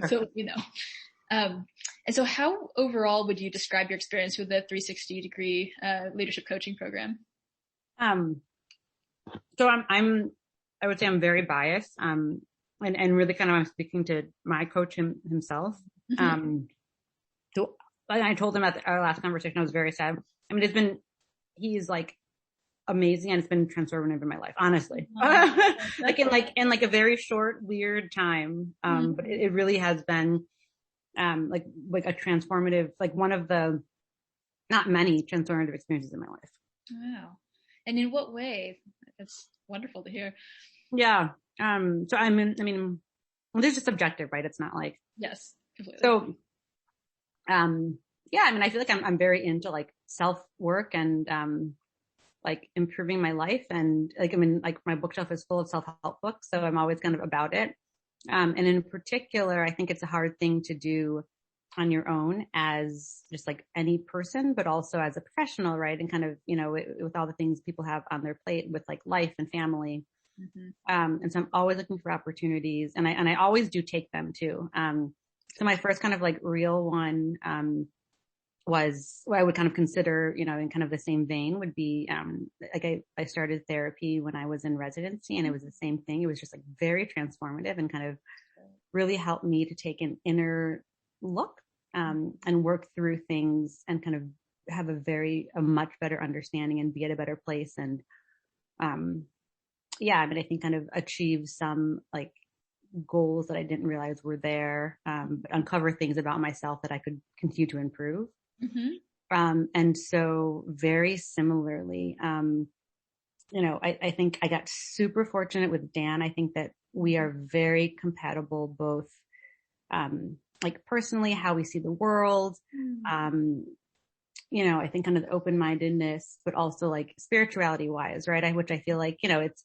So let me know. And so how overall would you describe your experience with the 360-degree leadership coaching program? So I would say I'm very biased. And really kind of I'm speaking to my coach himself. Mm-hmm. So I told him at our last conversation, I was very sad. I mean, he's like amazing and it's been transformative in my life, honestly. like in a very short, weird time. But it really has been, like a transformative, like one of the not many transformative experiences in my life. Wow. And in what way? It's wonderful to hear. Yeah. So I mean, there's just subjective, right? It's not like, yes, completely. So, yeah, I mean, I feel like I'm very into like self work and, like improving my life. And like, I mean, like my bookshelf is full of self-help books. So I'm always kind of about it. And in particular, I think it's a hard thing to do on your own as just like any person, but also as a professional, right? And kind of, with all the things people have on their plate with like life and family. Mm-hmm. And so I'm always looking for opportunities and I always do take them too. So my first kind of like real one, was what I would kind of consider, in kind of the same vein would be, like I started therapy when I was in residency and it was the same thing. It was just like very transformative and kind of really helped me to take an inner look, and work through things and kind of have a much better understanding and be at a better place. And, yeah, I mean, I think kind of achieve some like goals that I didn't realize were there, but uncover things about myself that I could continue to improve. Mm-hmm. And so very similarly, I think I got super fortunate with Dan. I think that we are very compatible, both, like personally, how we see the world, I think kind of open-mindedness, but also like spirituality wise, right? Which I feel like, it's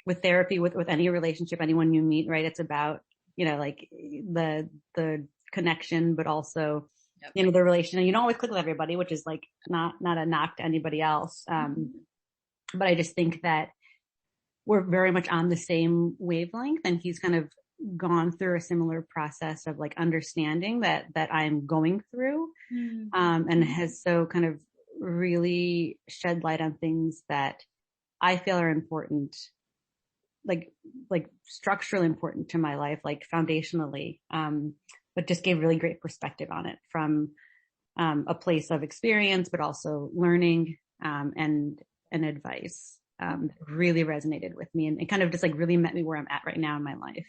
with therapy, with any relationship, anyone you meet, right? It's about, like the connection, but also, the relation. And you don't always click with everybody, which is like not a knock to anybody else. But I just think that we're very much on the same wavelength, and he's kind of gone through a similar process of like understanding that I'm going through, and has so kind of really shed light on things that I feel are important, like structurally important to my life, like foundationally, but just gave really great perspective on it from, a place of experience, but also learning, and advice, really resonated with me and it kind of just like really met me where I'm at right now in my life.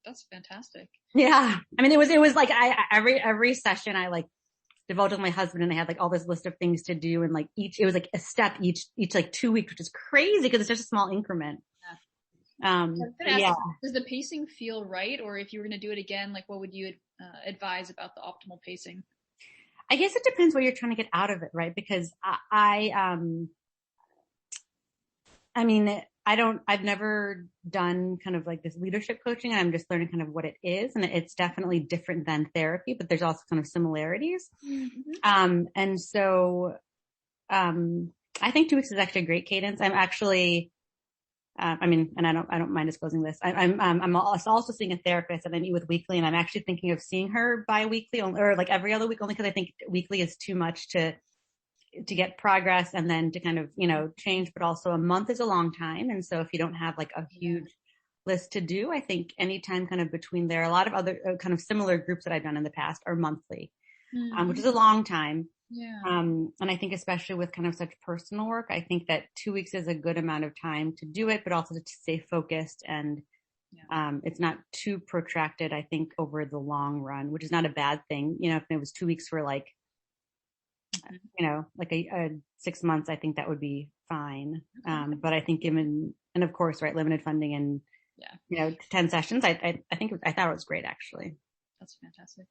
That's fantastic. Yeah. I mean, it was like every session I like devoted to my husband and I had like all this list of things to do. And like it was like a step each like 2 weeks, which is crazy because it's just a small increment. Yeah. Does the pacing feel right? Or if you were going to do it again, like what would you advise about the optimal pacing? I guess it depends what you're trying to get out of it, right? Because I've never done kind of like this leadership coaching and I'm just learning kind of what it is. And it's definitely different than therapy, but there's also kind of similarities. Mm-hmm. And so, I think 2 weeks is actually a great cadence. I'm actually, and I don't mind disclosing this. I'm also seeing a therapist that I meet with weekly, and I'm actually thinking of seeing her bi-weekly or like every other week, only because I think weekly is too much to get progress and then to kind of, change, but also a month is a long time. And so if you don't have like a huge list to do, I think anytime kind of between there, a lot of other kind of similar groups that I've done in the past are monthly, which is a long time. Yeah. And I think especially with kind of such personal work, I think that 2 weeks is a good amount of time to do it, but also to stay focused and, it's not too protracted, I think, over the long run, which is not a bad thing. If it was 2 weeks for like, like a 6 months, I think that would be fine. But I think given, and of course, right, limited funding and, 10 sessions, I thought it was great, actually. That's fantastic.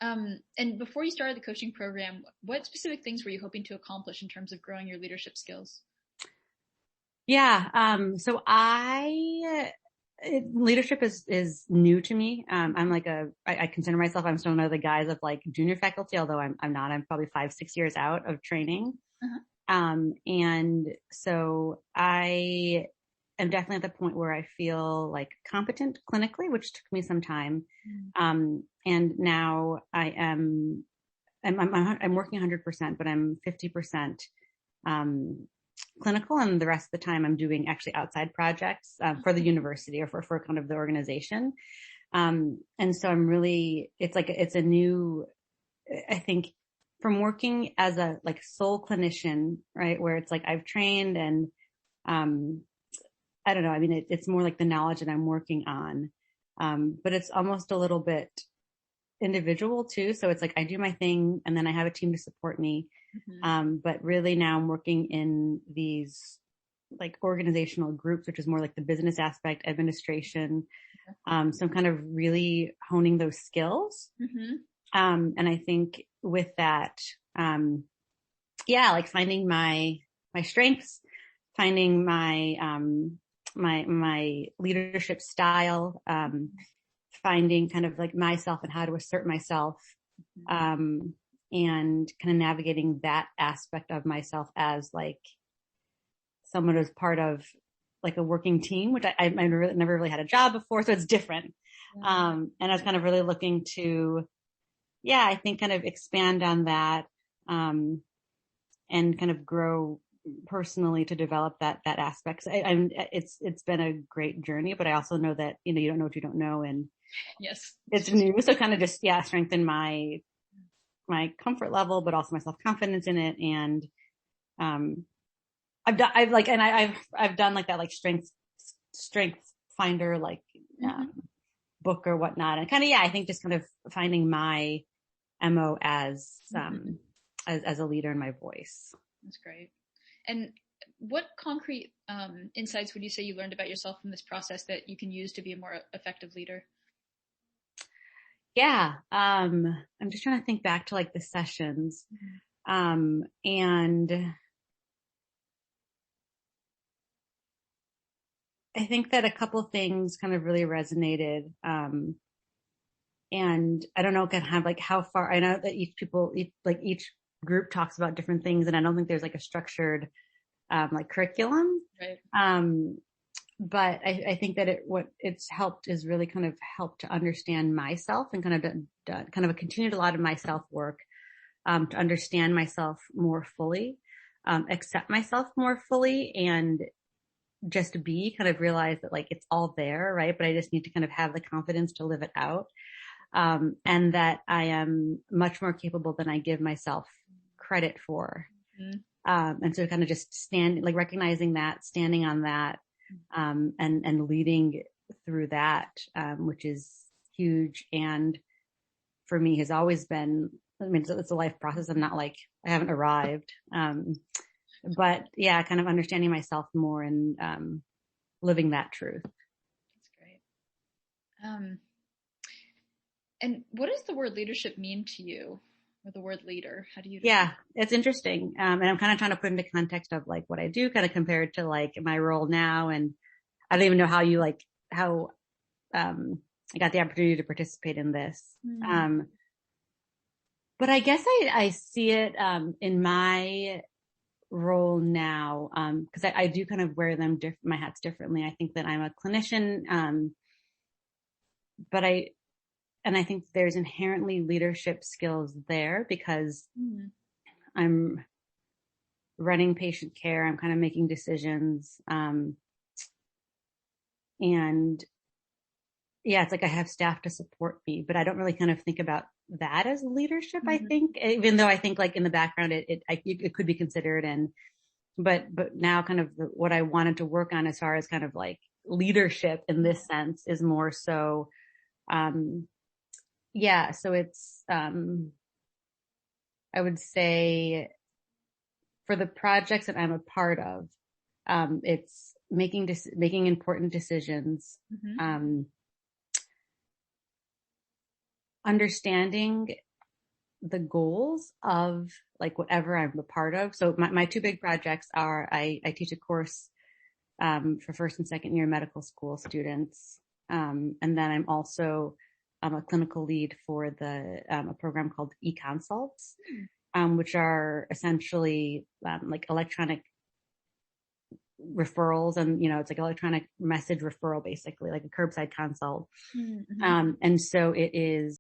And before you started the coaching program, what specific things were you hoping to accomplish in terms of growing your leadership skills? Yeah. So leadership is new to me. I'm like I consider myself, I'm still one of the guys of like junior faculty, although I'm not, I'm probably 5-6 years out of training. Uh-huh. And so am definitely at the point where I feel like competent clinically, which took me some time. And now I'm working 100%, but I'm 50% clinical, and the rest of the time I'm doing actually outside projects for the university or for kind of the organization. And so I'm really, it's a new, I think, from working as a like sole clinician, right, where it's like I've trained and I don't know, I mean, it's more like the knowledge that I'm working on, but it's almost a little bit individual too. So it's like I do my thing and then I have a team to support me. But really now I'm working in these like organizational groups, which is more like the business aspect, administration. So I'm kind of really honing those skills. And I think with that, like finding my strengths, finding my leadership style, finding kind of like myself and how to assert myself, and kind of navigating that aspect of myself as like someone who's part of like a working team, which I never really had a job before. So it's different. And I was kind of really looking to, I think kind of expand on that, and kind of grow personally to develop that aspect. So it's been a great journey, but I also know that, you don't know what you don't know. And yes, it's new. So kind of just, strengthen my comfort level, but also my self-confidence in it. And, I've done like that, like strength finder, like, book or whatnot. And kind of, I think just kind of finding my MO as a leader in my voice. That's great. And what concrete insights would you say you learned about yourself from this process that you can use to be a more effective leader? Yeah. I'm just trying to think back to like the sessions. And I think that a couple of things kind of really resonated. And I don't know, kind of like how far, I know that each group talks about different things, and I don't think there's like a structured, like curriculum. Right. But I think that what it's helped is really kind of helped to understand myself and kind of continued a lot of my self work, to understand myself more fully, accept myself more fully, and just kind of realize that like it's all there, right? But I just need to kind of have the confidence to live it out. And that I am much more capable than I give myself credit for. And so kind of just recognizing that, standing on that, and leading through that, which is huge. And for me has always been, I mean, it's a life process. I'm not like, I haven't arrived. But kind of understanding myself more and, living that truth. That's great. And what does the word leadership mean to you, or the word leader? How do you? It's interesting. And I'm kind of trying to put into context of like what I do, kind of compared to like my role now. And I don't even know how I got the opportunity to participate in this. But I guess I see it, in my role now, because I do kind of wear my hats differently. I think that I'm a clinician, but I think there's inherently leadership skills there because I'm running patient care. I'm kind of making decisions. And it's like I have staff to support me, but I don't really kind of think about that as leadership. I think, even though I think like in the background, it could be considered. But now kind of what I wanted to work on as far as kind of like leadership in this sense is more so, so it's, I would say for the projects that I'm a part of, it's making important decisions, understanding the goals of like whatever I'm a part of. So my two big projects are, I teach a course, for first and second year medical school students. And then I'm also, a clinical lead for a program called eConsults, which are essentially, like electronic referrals, and, it's like electronic message referral, basically like a curbside consult. Mm-hmm. And so it is